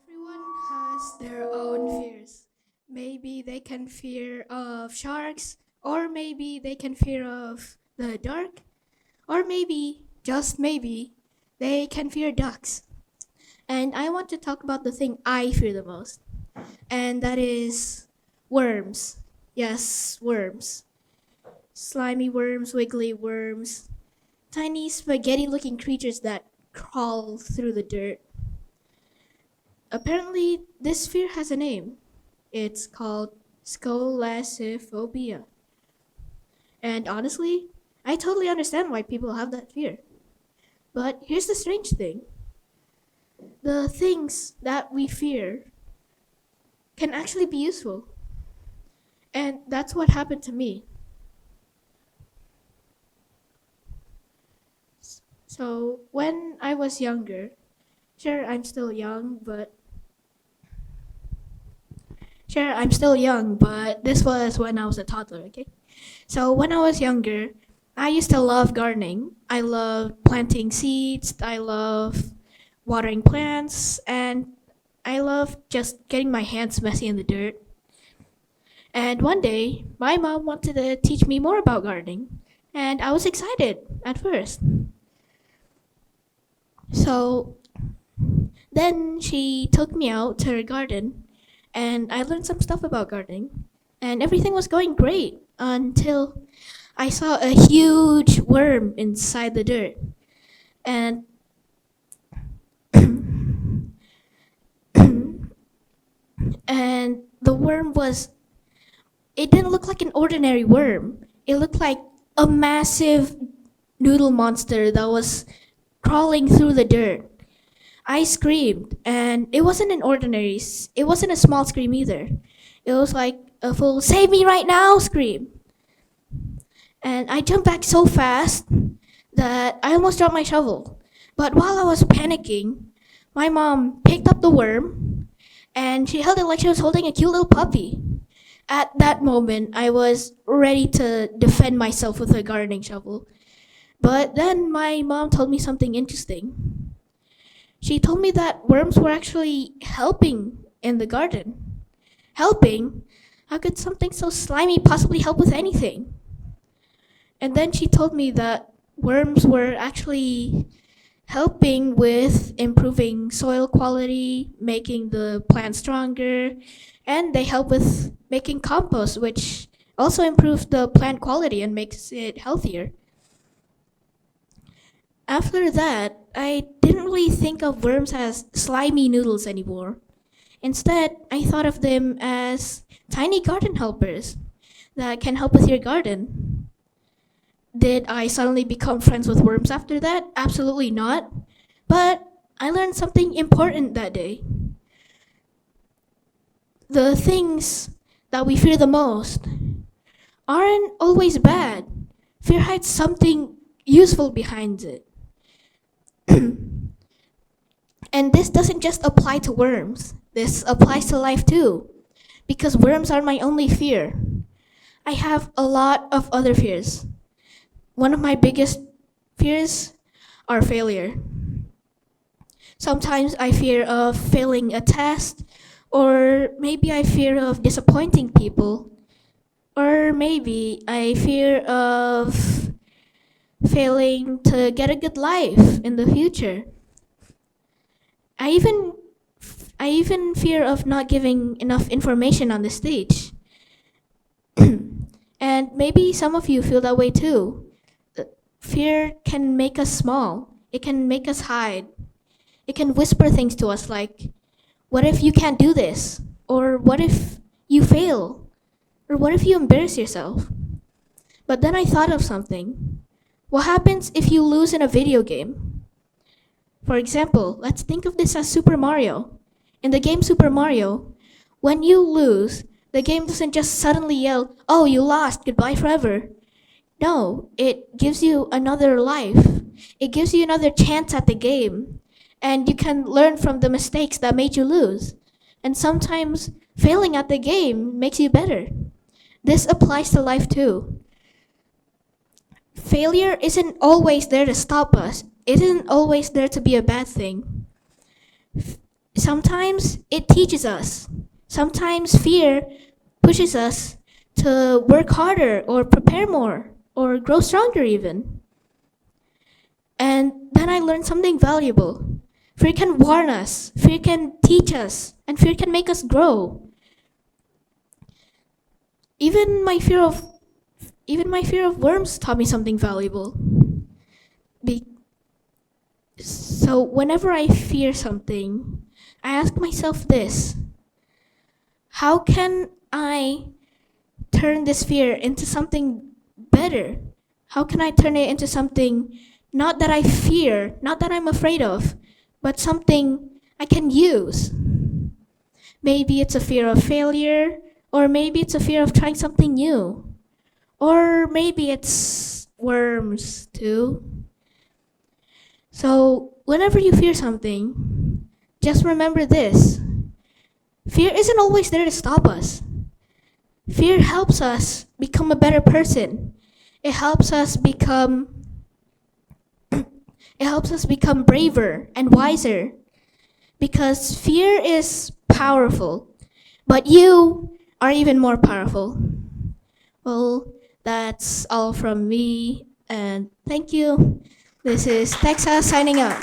Everyone has their own fears. Maybe they can fear of sharks, or maybe they can fear of the dark, or maybe, just maybe, they can fear ducks. And I want to talk about the thing I fear the most, and that is worms. Yes, worms. Slimy worms, wiggly worms, tiny spaghetti looking creatures that crawl through the dirt. Apparently, this fear has a name. It's called scolasophobia. And honestly, I totally understand why people have that fear. But here's the strange thing: the things that we fear can actually be useful. And that's what happened to me. So, when I was younger, sure, I'm still young, but this was when I was a toddler, okay? So when I was younger, I used to love gardening. I love planting seeds, I love watering plants, and I love just getting my hands messy in the dirt. And one day, my mom wanted to teach me more about gardening, and I was excited at first. So then she took me out to her garden, and I learned some stuff about gardening, and everything was going great until I saw a huge worm inside the dirt. And and the worm was it didn't look like an ordinary worm. It looked like a massive noodle monster that was crawling through the dirt. I screamed, and it wasn't a small scream either. It was like a full "save me right now" scream. And I jumped back so fast that I almost dropped my shovel. But while I was panicking, my mom picked up the worm and she held it like she was holding a cute little puppy. At that moment, I was ready to defend myself with a gardening shovel. But then my mom told me something interesting. She told me that worms were actually helping in the garden. Helping? How could something so slimy possibly help with anything? And then she told me that worms were actually helping with improving soil quality, making the plant stronger, and they help with making compost, which also improves the plant quality and makes it healthier. After that, I didn't really think of worms as slimy noodles anymore. Instead, I thought of them as tiny garden helpers that can help with your garden. Did I suddenly become friends with worms after that? Absolutely not. But I learned something important that day. The things that we fear the most aren't always bad. Fear hides something useful behind it. And this doesn't just apply to worms. This applies to life too. Because worms are my only fear. I have a lot of other fears. One of my biggest fears are failure. Sometimes I fear of failing a test, or maybe I fear of disappointing people, or maybe I fear of failing to get a good life in the future. I even I even fear of not giving enough information on the stage. And maybe some of you feel that way too. Fear can make us small. It can make us hide. It can whisper things to us like, what if you can't do this? Or what if you fail? Or what if you embarrass yourself? But then I thought of something. What happens if you lose in a video game? For example, let's think of this as Super Mario. In the game Super Mario, when you lose, the game doesn't just suddenly yell, "Oh, you lost, goodbye forever." No, it gives you another life. It gives you another chance at the game. And you can learn from the mistakes that made you lose. And sometimes failing at the game makes you better. This applies to life too. Failure isn't always there to stop us. It isn't always there to be a bad thing. Sometimes it teaches us. Sometimes fear pushes us to work harder or prepare more or grow stronger even. And then I learned something valuable. Fear can warn us, fear can teach us, and fear can make us grow. Even my fear of worms taught me something valuable. So whenever I fear something, I ask myself this: how can I turn this fear into something better? How can I turn it into something not that I fear, not that I'm afraid of, but something I can use? Maybe it's a fear of failure, or maybe it's a fear of trying something new, or maybe it's worms too. So whenever you fear something, just remember this: fear isn't always there to stop us. Fear helps us become a better person. It helps us become braver and wiser, because fear is powerful, but you are even more powerful. Well, that's all from me, and thank you. This is Texas signing out.